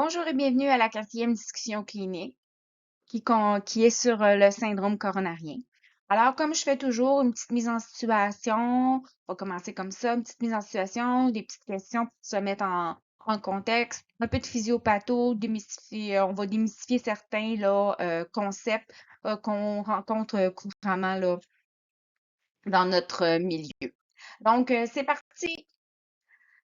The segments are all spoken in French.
Bonjour et bienvenue à la 4e discussion clinique qui est sur le syndrome coronarien. Alors, comme je fais toujours, une petite mise en situation, on va commencer comme ça, une petite mise en situation, des petites questions pour se mettre en contexte, un peu de physiopatho, on va démystifier certains là, concepts qu'on rencontre couramment là, dans notre milieu. Donc, c'est parti.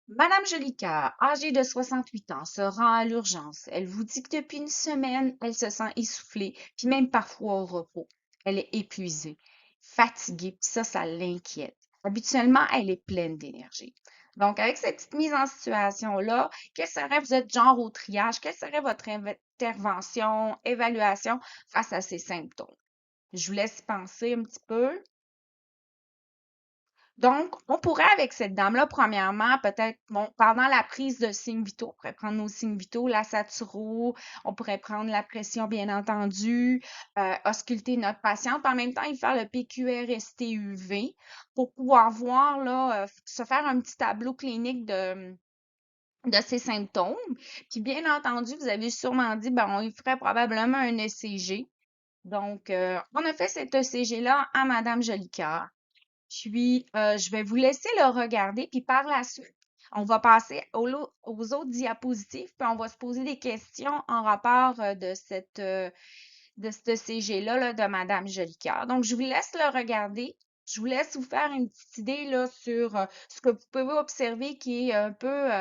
Madame Jolicoeur, âgée de 68 ans, se rend à l'urgence. Elle vous dit que depuis une semaine, elle se sent essoufflée, puis même parfois au repos. Elle est épuisée, fatiguée, puis ça l'inquiète. Habituellement, elle est pleine d'énergie. Donc, avec cette petite mise en situation-là, vous êtes genre au triage, quelle serait votre intervention, évaluation face à ces symptômes? Je vous laisse y penser un petit peu. Donc, on pourrait avec cette dame-là, premièrement, peut-être, bon, pendant la prise de signes vitaux, on pourrait prendre nos signes vitaux, la saturo, on pourrait prendre la pression, bien entendu, ausculter notre patiente, puis en même temps, y faire le PQRST-UV pour pouvoir voir, là, se faire un petit tableau clinique de ses symptômes. Puis, bien entendu, vous avez sûrement dit, ben, on y ferait probablement un ECG. Donc, on a fait cet ECG-là à Madame Jolicoeur. Puis, je vais vous laisser le regarder, puis par la suite, on va passer aux autres diapositives, puis on va se poser des questions en rapport de ce CG-là là, de Madame Jolicoeur. Donc, je vous laisse le regarder. Je vous laisse vous faire une petite idée là, sur ce que vous pouvez observer qui est un peu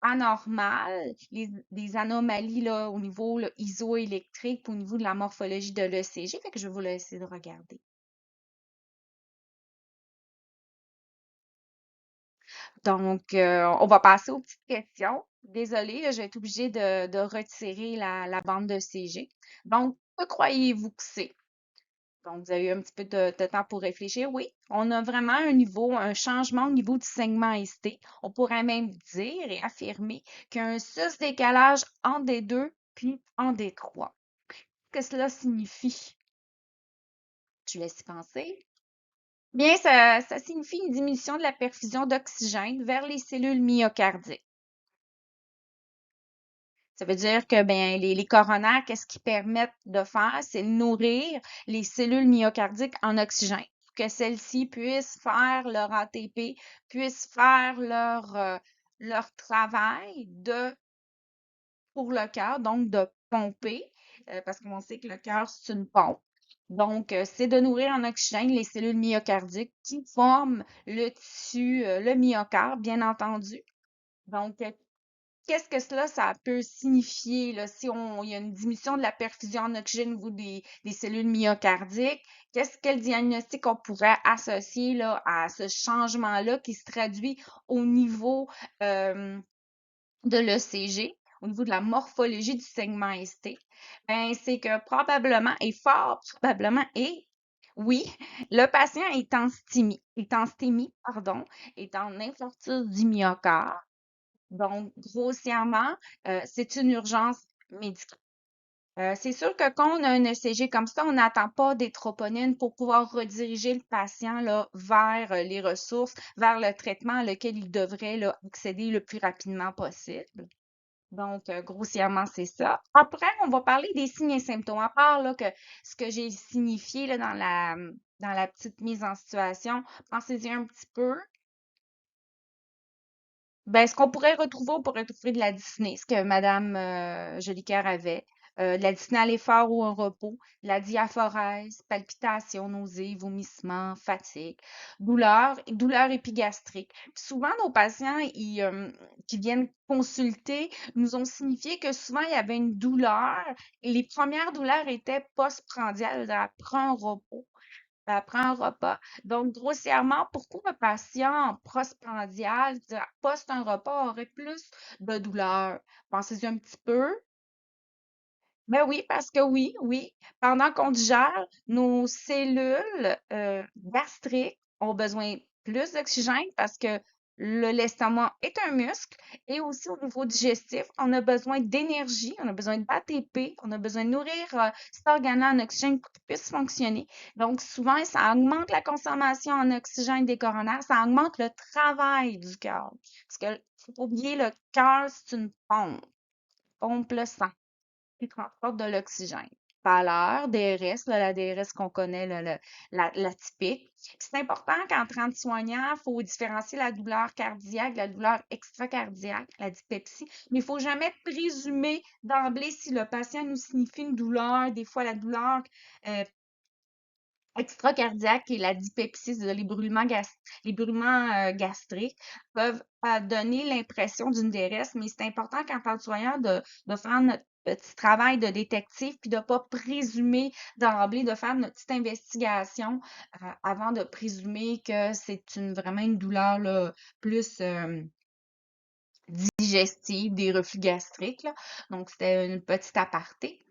anormal, des anomalies là, au niveau là, isoélectrique, puis au niveau de la morphologie de l'ECG. Fait que je vais vous laisser le regarder. Donc, on va passer aux petites questions. Désolée, là, je vais être obligée de retirer la bande de CG. Donc, que croyez-vous que c'est? Donc, vous avez eu un petit peu de temps pour réfléchir. Oui, on a vraiment un changement au niveau du segment ST. On pourrait même dire et affirmer qu'il y a un sus-décalage entre des deux puis en des trois. Qu'est-ce que cela signifie? Je vous laisse y penser. Bien, ça signifie une diminution de la perfusion d'oxygène vers les cellules myocardiques. Ça veut dire que ben, les coronaires, qu'est-ce qu'ils permettent de faire? C'est de nourrir les cellules myocardiques en oxygène pour que celles-ci puissent faire leur ATP, puissent faire leur travail pour le cœur, donc de pomper, parce qu'on sait que le cœur, c'est une pompe. Donc, c'est de nourrir en oxygène les cellules myocardiques qui forment le tissu, le myocarde, bien entendu. Donc, qu'est-ce que ça peut signifier là, si il y a une diminution de la perfusion en oxygène au niveau des cellules myocardiques? Quel diagnostic on pourrait associer là, à ce changement-là qui se traduit au niveau de l'ECG, au niveau de la morphologie du segment ST? Ben, c'est que probablement, et fort probablement, et oui, le patient est en STEMI, pardon, est en infarctus du myocarde. Donc, grossièrement, c'est une urgence médicale. C'est sûr que quand on a un ECG comme ça, on n'attend pas des troponines pour pouvoir rediriger le patient là, vers les ressources, vers le traitement auquel il devrait là, accéder le plus rapidement possible. Donc, grossièrement, c'est ça. Après, on va parler des signes et symptômes. À part là, que ce que j'ai signifié là, dans la petite mise en situation, pensez-y un petit peu. Ben, ce qu'on pourrait retrouver, on pourrait retrouver de la dyspnée, ce que Madame Jolicoeur avait. De la dyspnée à l'effort ou au repos, de la diaphorèse, palpitations, nausées, vomissements, fatigue, douleur épigastrique. Puis souvent, nos patients qui viennent consulter nous ont signifié que souvent, il y avait une douleur et les premières douleurs étaient postprandiales, après un repos. Après un repas. Donc, grossièrement, pourquoi un patient postprandial, c'est-à-dire post un repas, aurait plus de douleur? Pensez-y un petit peu. Ben oui, parce que oui, oui, pendant qu'on digère, nos cellules gastriques ont besoin plus d'oxygène parce que l'estomac est un muscle et aussi au niveau digestif, on a besoin d'énergie, on a besoin d'ATP, on a besoin de nourrir cet organe en oxygène pour qu'il puisse fonctionner. Donc, souvent, ça augmente la consommation en oxygène des coronaires, ça augmente le travail du cœur. Parce que, faut pas oublier, le cœur, c'est une pompe. pompe le sang qui transporte de l'oxygène. Pâleur, DRS, là, la DRS qu'on connaît, là, la typique. C'est important qu'en 30 soignants, il faut différencier la douleur cardiaque de la douleur extracardiaque, la dyspepsie. Mais il ne faut jamais présumer d'emblée si le patient nous signifie une douleur. Des fois, la douleur euh, extracardiaque et la dyspepsie, c'est-à-dire les brûlements gastriques, peuvent donner l'impression d'une DRS, mais c'est important qu'en tant que soignant de faire notre petit travail de détective puis de ne pas présumer d'emblée, de faire notre petite investigation avant de présumer que c'est vraiment une douleur là, plus digestive, des reflux gastriques, là. Donc, c'était une petite aparté.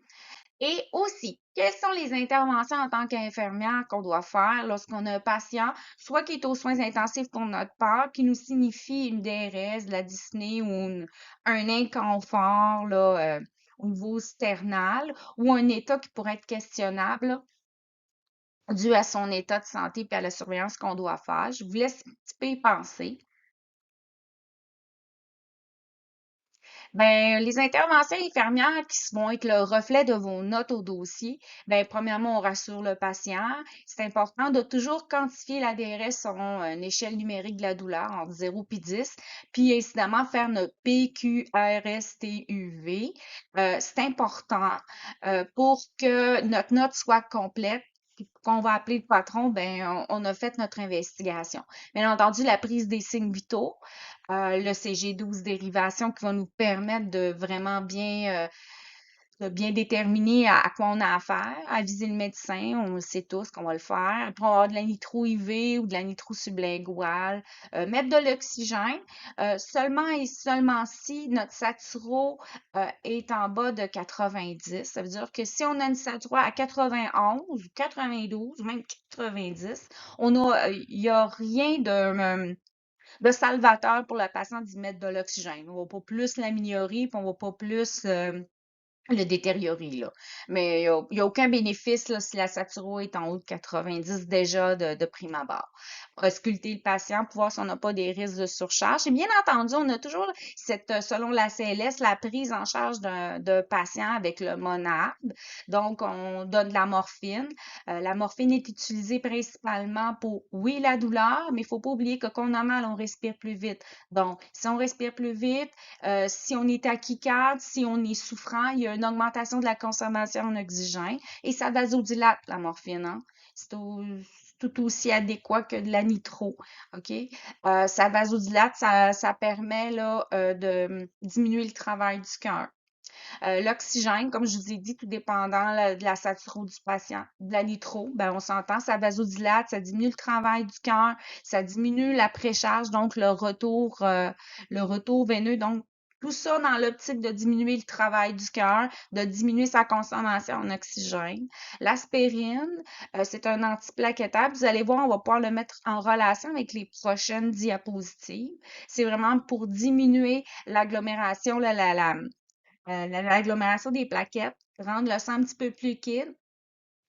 Et aussi, quelles sont les interventions en tant qu'infirmière qu'on doit faire lorsqu'on a un patient, soit qui est aux soins intensifs pour notre part, qui nous signifie une DRS, de la dyspnée ou un inconfort là, au niveau sternal ou un état qui pourrait être questionnable là, dû à son état de santé et à la surveillance qu'on doit faire. Je vous laisse un petit peu y penser. Ben, les interventions infirmières vont être le reflet de vos notes au dossier. Ben, premièrement, on rassure le patient. C'est important de toujours quantifier la DRS selon une échelle numérique de la douleur entre 0 et 10, puis évidemment faire notre PQRSTUV. C'est important pour que notre note soit complète. Puis qu'on va appeler le patron, ben, on a fait notre investigation. Bien entendu, la prise des signes vitaux, le CG12 dérivation qui va nous permettre de vraiment bien déterminer à quoi on a affaire, aviser le médecin, on le sait tous qu'on va le faire. Après, on va avoir de la nitro-IV ou de la nitro-sublinguale, mettre de l'oxygène, seulement et seulement si notre saturo est en bas de 90. Ça veut dire que si on a une saturo à 91 ou 92 ou même 90, il n'y a rien de salvateur pour le patient d'y mettre de l'oxygène. On va pas plus l'améliorer, puis on va pas plus le détériorer, là. Mais il y a aucun bénéfice là, si la saturo est en haut de 90 déjà de prime abord. On va sculpter le patient pour voir si on n'a pas des risques de surcharge. Et bien entendu, on a toujours selon la CLS, la prise en charge d'un patient avec le monade. Donc, on donne de la morphine. La morphine est utilisée principalement pour, oui, la douleur, mais il faut pas oublier que quand on a mal, on respire plus vite. Donc, si on respire plus vite, si on est tachycarde, si on est souffrant, il y a une augmentation de la consommation en oxygène et ça vasodilate la morphine, hein. Tout aussi adéquat que de la nitro, OK? Ça vasodilate, ça permet là, de diminuer le travail du cœur. L'oxygène, comme je vous ai dit, tout dépendant de la saturo du patient. De la nitro, ben, on s'entend, ça vasodilate, ça diminue le travail du cœur, ça diminue la précharge, donc le retour veineux. Donc, tout ça dans l'optique de diminuer le travail du cœur, de diminuer sa consommation en oxygène. L'aspirine, c'est un antiplaquettaire. Vous allez voir, on va pouvoir le mettre en relation avec les prochaines diapositives. C'est vraiment pour diminuer l'agglomération, l'agglomération des plaquettes, rendre le sang un petit peu plus liquide.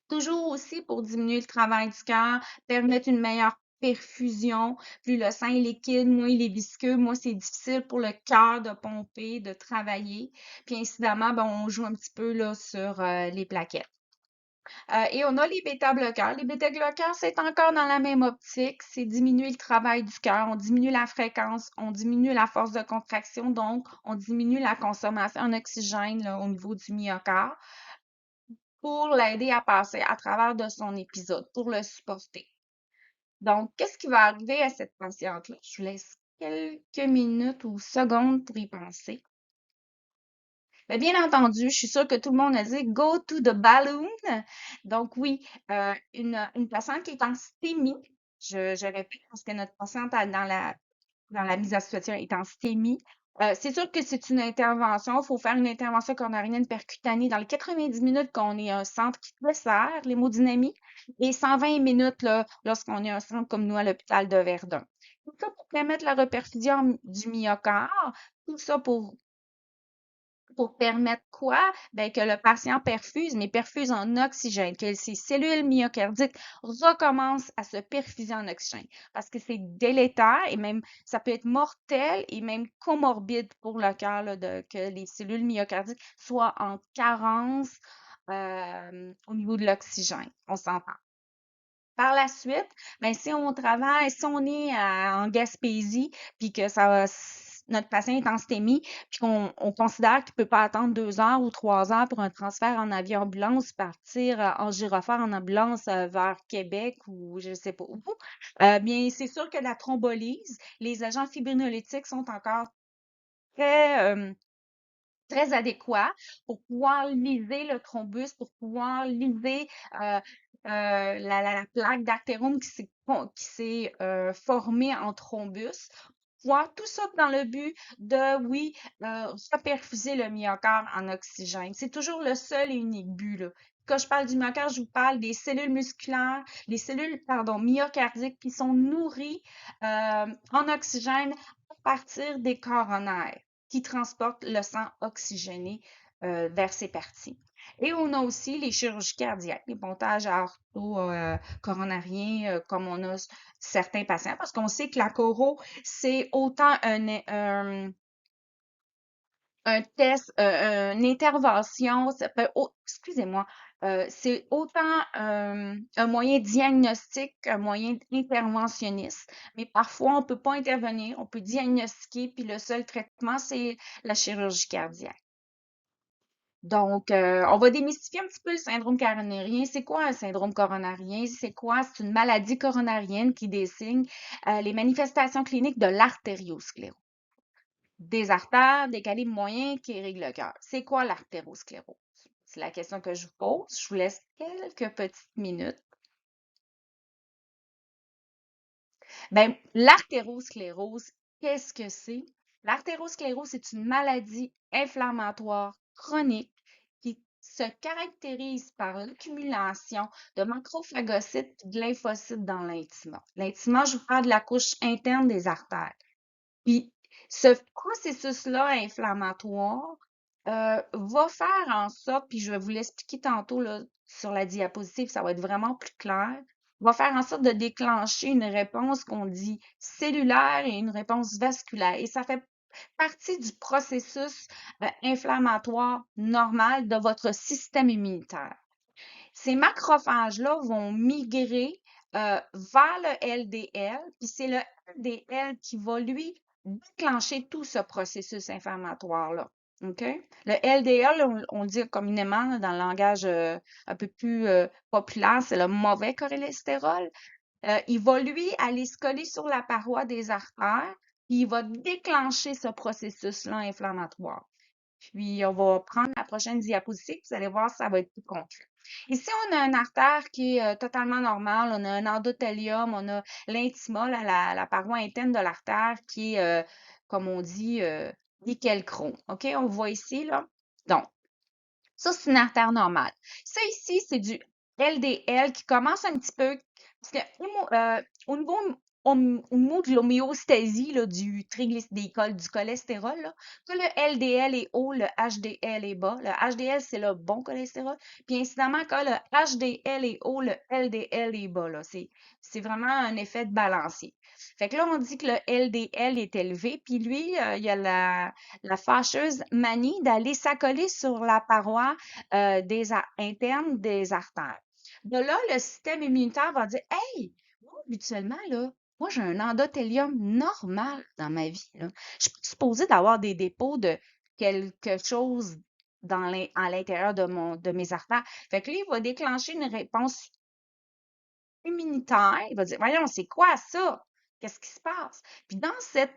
Toujours aussi pour diminuer le travail du cœur, permettre une meilleure perfusion. Plus le sang est liquide, moins il est visqueux, moins c'est difficile pour le cœur de pomper, de travailler. Puis incidemment, ben, on joue un petit peu là, sur les plaquettes. Et on a les bêta-bloqueurs. Les bêta-bloqueurs, c'est encore dans la même optique. C'est diminuer le travail du cœur, on diminue la fréquence, on diminue la force de contraction, donc on diminue la consommation en oxygène là, au niveau du myocarde pour l'aider à passer à travers de son épisode, pour le supporter. Donc, qu'est-ce qui va arriver à cette patiente-là? Je vous laisse quelques minutes ou secondes pour y penser. Ben, bien entendu, je suis sûre que tout le monde a dit go to the balloon. Donc oui, une patiente qui est en STEMI, je répète parce que notre patiente dans la mise à situation est en STEMI. C'est sûr que c'est une intervention. Il faut faire une intervention coronarienne percutanée dans les 90 minutes qu'on est un centre qui dessert l'hémodynamie et 120 minutes là, lorsqu'on est un centre comme nous à l'hôpital de Verdun. Tout ça pour permettre la reperfusion du myocarde, tout ça pour pour permettre quoi? Ben, que le patient perfuse, mais perfuse en oxygène, que ses cellules myocardiques recommencent à se perfuser en oxygène. Parce que c'est délétère et même, ça peut être mortel et même comorbide pour le cœur, là, que les cellules myocardiques soient en carence au niveau de l'oxygène. On s'entend. Par la suite, ben, si on travaille, si on est en Gaspésie, puis que notre patient est en STEMI, puis qu'on considère qu'il peut pas attendre 2 heures ou 3 heures pour un transfert en avion ambulance, partir en gyrophare en ambulance vers Québec ou je sais pas où, bien, c'est sûr que la thrombolyse, les agents fibrinolytiques sont encore très, très adéquat pour pouvoir liser le thrombus, pour pouvoir liser la plaque d'athérome qui s'est formée en thrombus. Voir tout ça dans le but de, oui, reperfuser le myocarde en oxygène. C'est toujours le seul et unique but, là. Quand je parle du myocarde, je vous parle des cellules musculaires, les cellules, pardon, myocardiques qui sont nourries en oxygène à partir des coronaires qui transportent le sang oxygéné vers ces parties. Et on a aussi les chirurgies cardiaques, les pontages coronariens, comme on a certains patients, parce qu'on sait que la coro, c'est autant un test, une intervention, excusez-moi, c'est autant un moyen diagnostique qu'un moyen interventionniste. Mais parfois, on peut pas intervenir, on peut diagnostiquer, puis le seul traitement, c'est la chirurgie cardiaque. Donc, on va démystifier un petit peu le syndrome coronarien. C'est quoi un syndrome coronarien? C'est quoi? C'est une maladie coronarienne qui désigne les manifestations cliniques de l'artériosclérose. Des artères, des calibres moyens qui irriguent le cœur. C'est quoi l'artériosclérose? C'est la question que je vous pose. Je vous laisse quelques petites minutes. Ben, l'artérosclérose, qu'est-ce que c'est? L'artérosclérose, c'est une maladie inflammatoire chronique qui se caractérise par l'accumulation de macrophagocytes et de lymphocytes dans l'intima. L'intima, je vous parle de la couche interne des artères. Puis, ce processus-là inflammatoire va faire en sorte, puis je vais vous l'expliquer tantôt là, sur la diapositive, ça va être vraiment plus clair, va faire en sorte de déclencher une réponse qu'on dit cellulaire et une réponse vasculaire. Et ça fait partie du processus inflammatoire normal de votre système immunitaire. Ces macrophages-là vont migrer vers le LDL, puis c'est le LDL qui va, lui, déclencher tout ce processus inflammatoire-là. OK? Le LDL, on le dit communément là, dans le langage un peu plus populaire, c'est le mauvais cholestérol. Il va, lui, aller se coller sur la paroi des artères, puis il va déclencher ce processus-là inflammatoire. Puis, on va prendre la prochaine diapositive, vous allez voir, ça va être plus concret. Ici, on a une artère qui est totalement normale. On a un endothélium, on a l'intima, la paroi interne de l'artère qui est, comme on dit, nickel chrome. OK? On le voit ici, là. Donc, ça, c'est une artère normale. Ça ici, c'est du LDL qui commence un petit peu, parce que au niveau, au niveau de l'homéostasie là, du cholestérol, là, que le LDL est haut, le HDL est bas. Le HDL, c'est le bon cholestérol. Puis incidemment, quand le HDL est haut, le LDL est bas. Là. C'est vraiment un effet de balancier. Fait que là, on dit que le LDL est élevé, puis lui, il y a la fâcheuse manie d'aller s'accoler sur la paroi interne des artères. De là, le système immunitaire va dire, hey, moi, habituellement, là, moi, j'ai un endothélium normal dans ma vie, là. Je suis pas supposée d'avoir des dépôts de quelque chose à l'intérieur de mes artères. Fait que là, il va déclencher une réponse immunitaire. Il va dire, voyons, c'est quoi ça? Qu'est-ce qui se passe? Puis dans cette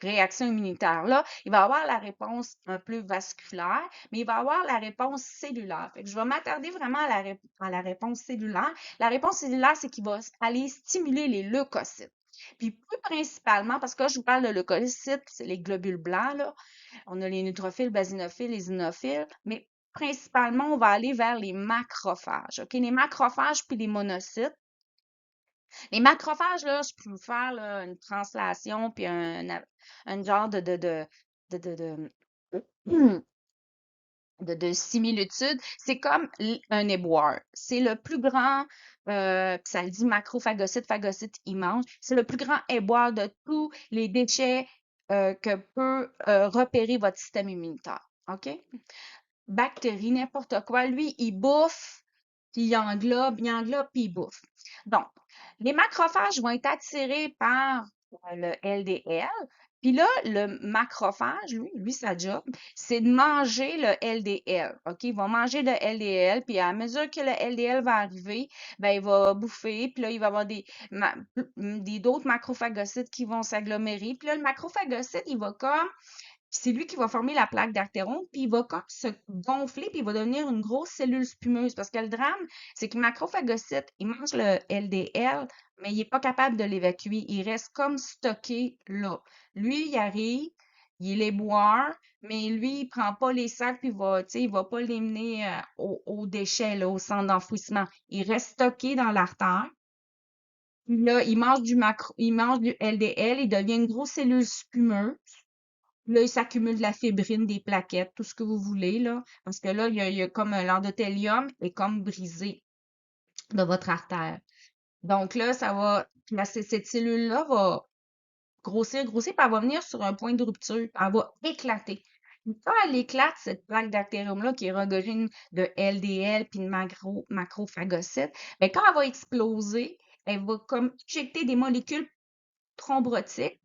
réaction immunitaire-là, il va avoir la réponse un peu vasculaire, mais il va avoir la réponse cellulaire. Fait que je vais m'attarder vraiment à la réponse cellulaire. La réponse cellulaire, c'est qu'il va aller stimuler les leucocytes. Puis plus principalement, parce que là, je vous parle de leucocytes, c'est les globules blancs, là. On a les neutrophils, basinophiles, les eosinophiles, mais principalement, on va aller vers les macrophages. OK? Les macrophages puis les monocytes. Les macrophages, là, je peux vous faire là, une translation puis un genre de de similitude, c'est comme un éboire. C'est le plus grand, ça le dit macrophagocyte, phagocyte, il mange. C'est le plus grand éboire de tous les déchets que peut repérer votre système immunitaire. OK? Bactéries, n'importe quoi. Lui, puis il englobe, puis il bouffe. Donc, les macrophages vont être attirés par le LDL. Puis là, le macrophage, sa job, c'est de manger le LDL. OK? Il va manger le LDL, puis à mesure que le LDL va arriver, ben, il va bouffer, puis là, il va y avoir d'autres macrophagocytes qui vont s'agglomérer. Puis là, le macrophagocyte, il va comme c'est lui qui va former la plaque d'artérome, puis il va comme se gonfler, puis il va devenir une grosse cellule spumeuse. Parce que le drame, c'est que le macrophagocyte, il mange le LDL, mais il n'est pas capable de l'évacuer. Il reste comme stocké là. Lui, il arrive, il les boire, mais lui, il prend pas les sacs, puis il va pas les mener aux déchets, là, au centre d'enfouissement. Il reste stocké dans l'artère. Puis là, il mange du LDL, il devient une grosse cellule spumeuse. Là, il s'accumule de la fibrine, des plaquettes, tout ce que vous voulez, là. Parce que là, il y a comme l'endothélium est comme brisé de votre artère. Donc là, cette cellule-là va grossir, grossir, puis elle va venir sur un point de rupture, puis elle va éclater. Puis quand elle éclate, cette plaque d'artérium-là, qui est regorgée de LDL puis de macrophagocytes, ben, quand elle va exploser, elle va comme éjecter des molécules thrombotiques.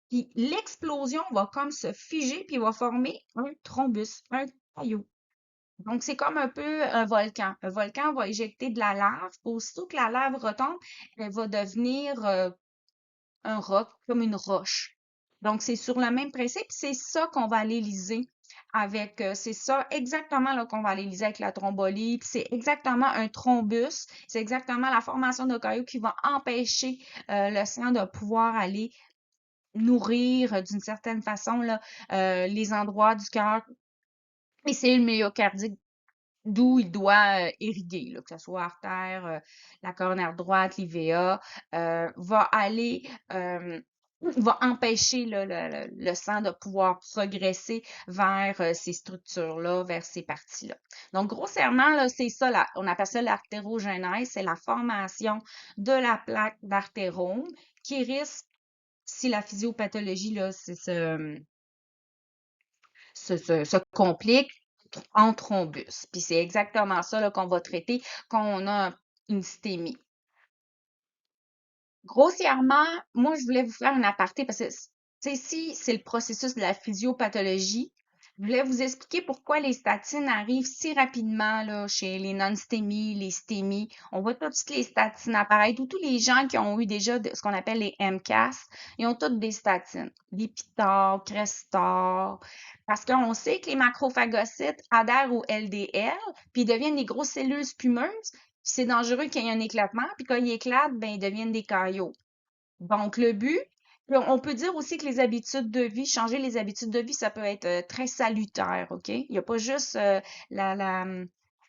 Puis l'explosion va comme se figer, puis il va former un thrombus, un caillot. Donc, c'est comme un peu un volcan. Un volcan va éjecter de la lave. Aussitôt que la lave retombe, elle va devenir un roc, comme une roche. Donc, c'est sur le même principe. C'est ça qu'on va aller liser avec, c'est ça exactement là qu'on va aller liser avec la thrombolyse. C'est exactement un thrombus. C'est exactement la formation de caillots qui va empêcher le sang de pouvoir aller nourrir d'une certaine façon là, les endroits du cœur et cellules myocardiques d'où il doit irriguer, là, que ce soit artère, la coronaire droite, l'IVA, va aller va empêcher là, le sang de pouvoir progresser vers ces structures-là, vers ces parties-là. Donc, grossièrement, là, c'est ça, là, on appelle ça l'artérogénèse, c'est la formation de la plaque d'artérome qui risque si la physiopathologie là, se complique en thrombus. Puis c'est exactement ça là, qu'on va traiter quand on a une systémie. Grossièrement, moi, je voulais vous faire un aparté parce que, tu sais, si c'est le processus de la physiopathologie, je voulais vous expliquer pourquoi les statines arrivent si rapidement là, chez les non-stémies, les stémies. On voit toutes les statines apparaître, ou tous les gens qui ont eu déjà ce qu'on appelle les MCAS, ils ont toutes des statines. Lipitor, Crestor, parce qu'on sait que les macrophagocytes adhèrent au LDL, puis ils deviennent des grosses cellules spumeuses, c'est dangereux qu'il y ait un éclatement, puis quand ils éclatent, ben, ils deviennent des caillots. Donc, le but, puis on peut dire aussi que les habitudes de vie, changer les habitudes de vie, ça peut être très salutaire, OK? Il n'y a pas juste la, la,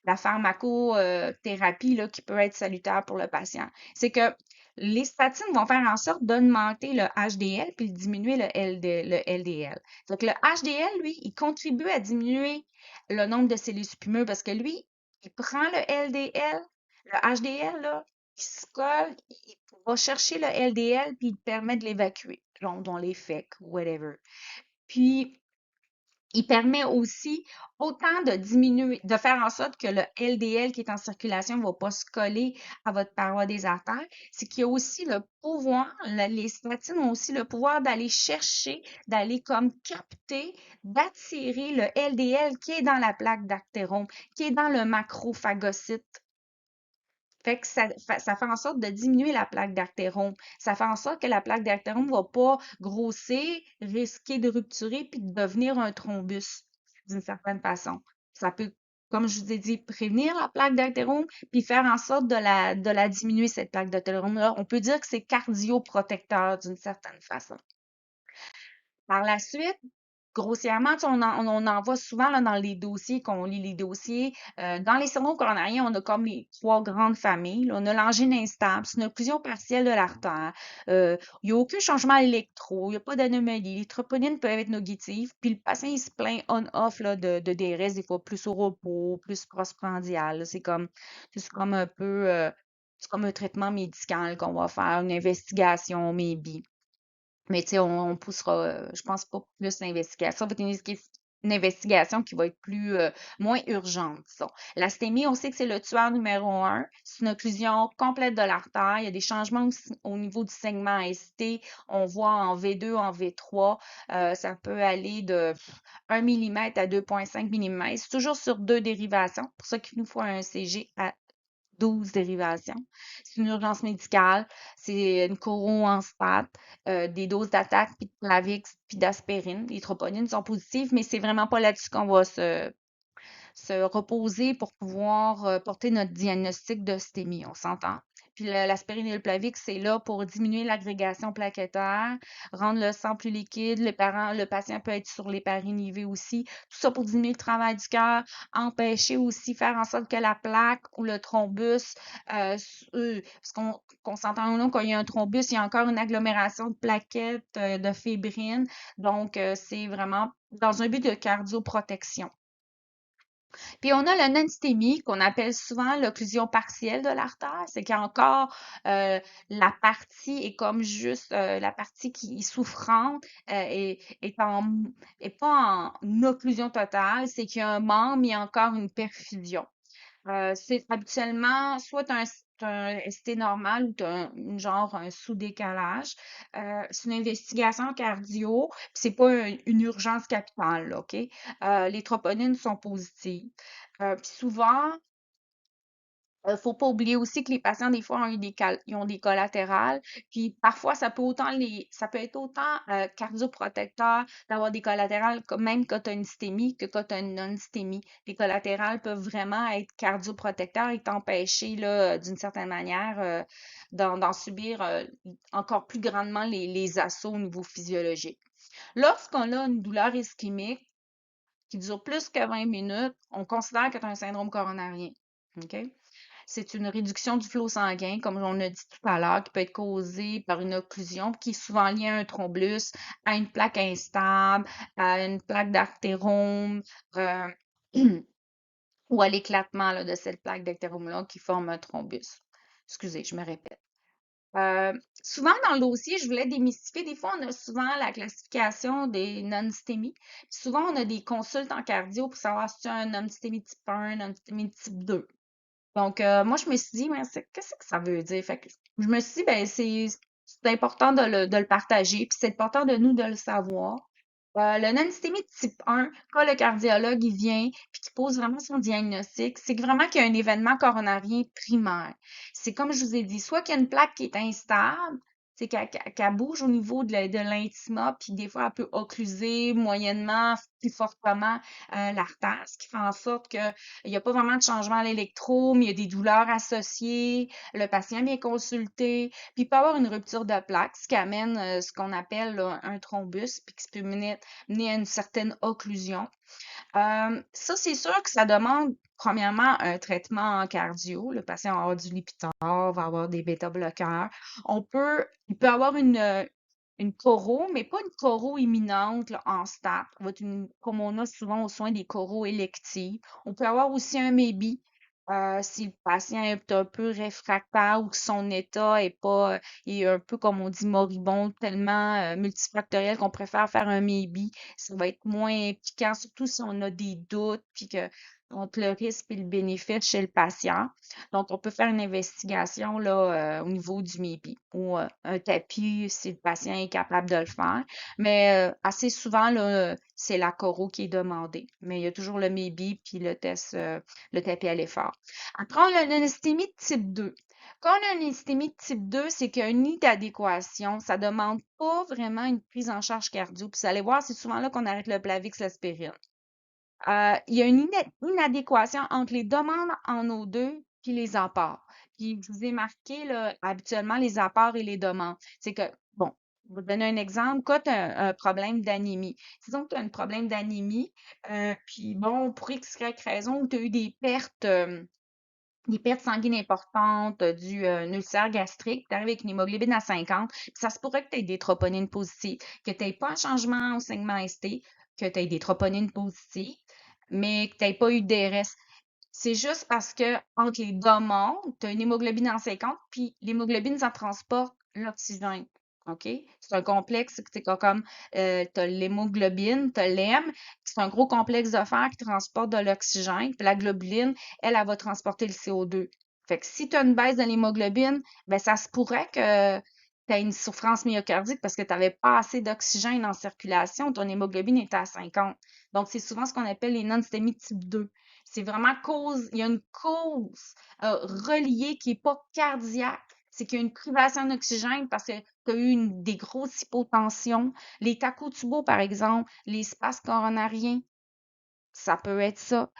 la pharmacothérapie là, qui peut être salutaire pour le patient. C'est que les statines vont faire en sorte d'augmenter le HDL puis de diminuer le LDL. Donc, le HDL, lui, il contribue à diminuer le nombre de cellules spumeuses parce que lui, il prend le LDL, le HDL, là, il se colle, il va chercher le LDL puis il permet de l'évacuer, genre dans les fecs, whatever. Puis, il permet aussi autant de diminuer, de faire en sorte que le LDL qui est en circulation ne va pas se coller à votre paroi des artères. C'est qu'il y a aussi le pouvoir, les statines ont aussi le pouvoir d'aller chercher, d'aller comme capter, d'attirer le LDL qui est dans la plaque d'artérome, qui est dans le macrophagocyte. Fait que ça fait en sorte de diminuer la plaque d'artérome. Ça fait en sorte que la plaque d'artérome ne va pas grossir, risquer de rupturer puis de devenir un thrombus d'une certaine façon. Ça peut, comme je vous ai dit, prévenir la plaque d'artérome puis faire en sorte de la diminuer, cette plaque d'artérome-là. On peut dire que c'est cardioprotecteur d'une certaine façon. Par la suite, grossièrement, tu sais, on en voit souvent là, dans les dossiers, qu'on lit les dossiers. Dans les syndromes coronariens, on a comme les trois grandes familles, là. On a l'angine instable, c'est une occlusion partielle de l'artère. Il n'y a aucun changement à l'électro, il n'y a pas d'anomalie. Les troponines peuvent être négatives, puis le patient, il se plaint on-off là, de DRS, des fois plus au repos, plus postprandial, là. C'est comme un peu, c'est comme un traitement médical qu'on va faire, une investigation, maybe. Mais tu sais, on poussera, je pense pas plus l'investigation. Ça va être une investigation qui va être moins urgente, disons. L'astémie, on sait que c'est le tueur numéro un. C'est une occlusion complète de l'artère. Il y a des changements aussi au niveau du segment ST. On voit en V2, en V3. Ça peut aller de 1 millimètre à 2,5 millimètres. C'est toujours sur deux dérivations. Pour ça qu'il nous faut un CG à 12 dérivations. C'est une urgence médicale, c'est une coro en spat, des doses d'attaque, puis de Plavix, puis d'aspirine. Les troponines sont positives, mais c'est vraiment pas là-dessus qu'on va se reposer pour pouvoir porter notre diagnostic de stémie, on s'entend. Puis l'aspirine et le Plavix, c'est là pour diminuer l'agrégation plaquettaire, rendre le sang plus liquide. Le patient peut être sur l'héparine IV aussi. Tout ça pour diminuer le travail du cœur, empêcher aussi, faire en sorte que la plaque ou le thrombus, parce qu'on s'entend ou non, quand il y a un thrombus, il y a encore une agglomération de plaquettes, de fibrine. Donc, c'est vraiment dans un but de cardioprotection. Puis on a la non-stémie qu'on appelle souvent l'occlusion partielle de l'artère. C'est qu'encore la partie est comme juste la partie qui est souffrante est pas en occlusion totale, c'est qu'il y a un membre, mais il y a encore une perfusion. C'est habituellement soit t'as un ST normal ou t'as genre un sous-décalage. C'est une investigation cardio, puis c'est pas une urgence capitale, là, OK? Les troponines sont positives. Puis souvent, faut pas oublier aussi que les patients, des fois, ils ont des collatérales. Puis parfois, ça peut être autant cardioprotecteur d'avoir des collatérales, même quand tu as une stémie, que quand tu as une non-stémie. Les collatérales peuvent vraiment être cardioprotecteurs et t'empêcher, là, d'une certaine manière, d'en subir encore plus grandement les assauts au niveau physiologique. Lorsqu'on a une douleur ischémique qui dure plus que 20 minutes, on considère que tu as un syndrome coronarien. OK? C'est une réduction du flot sanguin, comme on a dit tout à l'heure, qui peut être causée par une occlusion, qui est souvent liée à un thrombus, à une plaque instable, à une plaque d'artérome, euh, ou à l'éclatement là, de cette plaque d'artérome-là qui forme un thrombus. Excusez, je me répète. Souvent dans le dossier, je voulais démystifier, des fois, on a souvent la classification des non-stémies. Souvent, on a des consultes en cardio pour savoir si tu as un non-stémie type 1, un non-stémie type 2. Donc, moi, je me suis dit, mais qu'est-ce que ça veut dire? Fait que je me suis dit, ben, c'est important de le partager, puis c'est important de nous de le savoir. Le non-systémie type 1, quand le cardiologue il vient puis qu'il pose vraiment son diagnostic, c'est que vraiment qu'il y a un événement coronarien primaire. C'est comme je vous ai dit, soit qu'il y a une plaque qui est instable, c'est qu'elle bouge au niveau de l'intima, puis des fois elle peut occluser moyennement, plus fortement l'artère, ce qui fait en sorte qu'il n'y a pas vraiment de changement à l'électro, mais il y a des douleurs associées, le patient vient consulter, puis il peut avoir une rupture de plaque, ce qui amène ce qu'on appelle là, un thrombus, puis qui peut mener à une certaine occlusion. Ça, c'est sûr que ça demande, premièrement, un traitement en cardio. Le patient va avoir du Lipitor, va avoir des bêta-bloqueurs. Il peut avoir une choro, mais pas une choro imminente là, en start. Ça va être comme on a souvent aux soins des choros électives. On peut avoir aussi un maybe. Si le patient est un peu réfractaire ou que son état est un peu, comme on dit, moribond, tellement multifactoriel qu'on préfère faire un maybe, ça va être moins impliquant, surtout si on a des doutes, puis que entre le risque et le bénéfice chez le patient. Donc, on peut faire une investigation là, au niveau du maybe ou un tapis si le patient est capable de le faire. Mais assez souvent, là, c'est la choro qui est demandée. Mais il y a toujours le maybe puis le test, le tapis à l'effort. Après, on a une lystémie de type 2. Quand on a une lystémie de type 2, c'est qu'il y a un nid d'adéquation. Ça ne demande pas vraiment une prise en charge cardio. Puis vous allez voir, c'est souvent là qu'on arrête le Plavix, l'aspirine. Il y a une inadéquation entre les demandes en O2 puis les apports. Puis je vous ai marqué là, habituellement les apports et les demandes. C'est que, bon, Je vais te donner un exemple. Quand tu as un problème d'anémie. Disons que tu as un problème d'anémie, puis bon, pour X, Y raison, tu as eu des pertes sanguines importantes, dues à un ulcère gastrique, tu arrives avec une hémoglobine à 50, puis ça se pourrait que tu aies des troponines positives, que tu n'aies pas un changement au segment ST, que tu aies des troponines positives, mais que tu n'aies pas eu d'DRS. C'est juste parce que entre les deux mondes, tu as une hémoglobine en 50, puis l'hémoglobine, ça transporte l'oxygène. OK? C'est un complexe, c'est comme tu as l'hémoglobine, tu as l'hème, c'est un gros complexe de fer qui transporte de l'oxygène, puis la globuline, elle va transporter le CO2. Fait que si tu as une baisse de l'hémoglobine, ben ça se pourrait que tu aies une souffrance myocardique parce que tu n'avais pas assez d'oxygène en circulation, ton hémoglobine était à 50. Donc, c'est souvent ce qu'on appelle les non-stémies type 2. C'est vraiment cause, il y a une cause reliée qui n'est pas cardiaque. C'est qu'il y a une privation d'oxygène parce que tu as eu des grosses hypotensions. Les tacotubos, par exemple, les spasmes coronariens, ça peut être ça.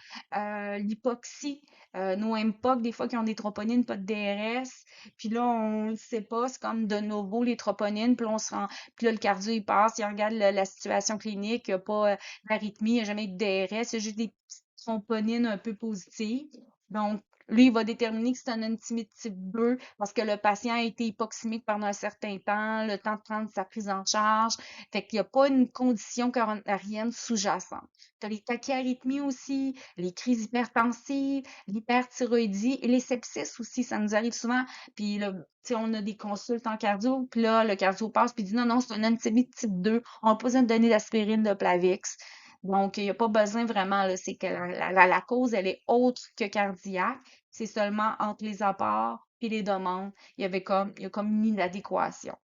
L'hypoxie, nos MPOC, des fois, qui ont des troponines, pas de DRS. Puis là, on ne sait pas, c'est comme de nouveau les troponines. Puis là, puis là, le cardio, il passe, il regarde la situation clinique, il n'y a pas d'arythmie, il n'y a jamais eu de DRS, il y a juste des petites troponines un peu positives. Donc, lui, il va déterminer que c'est un enzyme type 2 parce que le patient a été hypoxémique pendant un certain temps, le temps de prendre sa prise en charge. Fait qu'il n'y a pas une condition coronarienne sous-jacente. Tu as les tachyarrhythmies aussi, les crises hypertensives, l'hyperthyroïdie et les sepsis aussi, ça nous arrive souvent. Puis là, tu sais, on a des consultes en cardio, puis là, le cardio passe, puis dit non, non, c'est un antisémite type 2, on n'a pas besoin de donner d'aspirine, de Plavix. Donc, il n'y a pas besoin vraiment, là, c'est que la cause, elle est autre que cardiaque, c'est seulement entre les apports et les demandes, il y a comme une inadéquation.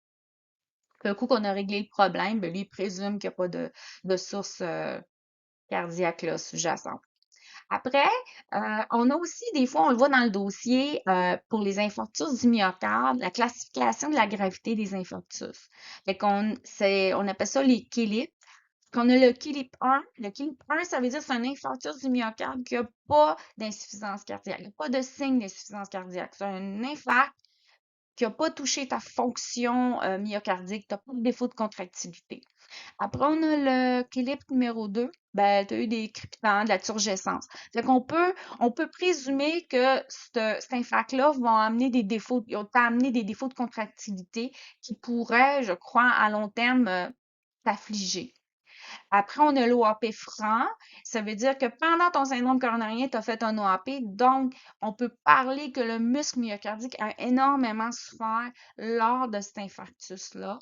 Puis, un coup qu'on a réglé le problème, ben, lui, il présume qu'il n'y a pas de source cardiaque là, sous-jacente. Après, on a aussi, des fois, on le voit dans le dossier, pour les infarctus du myocarde, la classification de la gravité des infarctus. On appelle ça les KELIP. Qu'on a le KELIP 1. Le KELIP 1, ça veut dire que c'est un infarctus du myocarde qui n'a pas d'insuffisance cardiaque. Il n'y a pas de signe d'insuffisance cardiaque. C'est un infarct qui n'a pas touché ta fonction myocardique. Tu n'as pas de défaut de contractilité. Après, on a le clip numéro 2. Ben, tu as eu des crepitants, de la turgescence. Fait on peut présumer que cet infarct-là va amener des défauts, ils ont amené des défauts de contractilité qui pourraient, je crois, à long terme, t'affliger. Après, on a l'OAP franc. Ça veut dire que pendant ton syndrome coronarien, tu as fait un OAP. Donc, on peut parler que le muscle myocardique a énormément souffert lors de cet infarctus-là.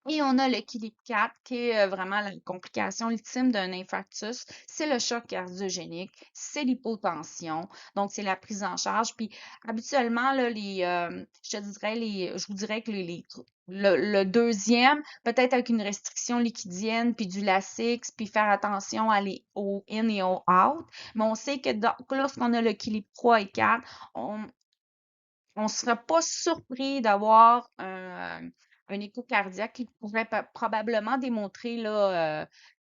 Et on a l'équilibre 4 qui est vraiment la complication ultime d'un infarctus. C'est le choc cardiogénique, c'est l'hypotension, donc c'est la prise en charge. Puis habituellement, là, je vous dirais que le deuxième, peut-être avec une restriction liquidienne, puis du Lasix, puis faire attention au in et au out. Mais on sait que lorsqu'on a l'équilibre 3 et 4, on ne serait pas surpris d'avoir un écho cardiaque qui pourrait probablement démontrer là,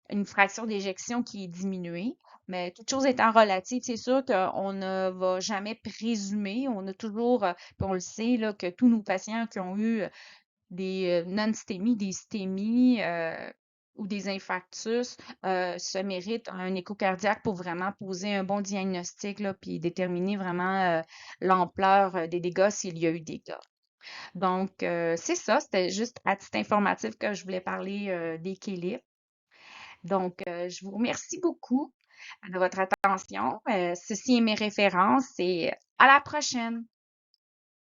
une fraction d'éjection qui est diminuée. Mais toute chose étant relative, c'est sûr qu'on ne va jamais présumer. On a toujours, puis on le sait, là, que tous nos patients qui ont eu des non-stémies, des stémies ou des infarctus se méritent un écho cardiaque pour vraiment poser un bon diagnostic là, puis déterminer vraiment l'ampleur des dégâts s'il y a eu des cas. Donc, c'est ça, c'était juste à titre informatif que je voulais parler d'équilibre. Donc, je vous remercie beaucoup de votre attention. Ceci est mes références et à la prochaine.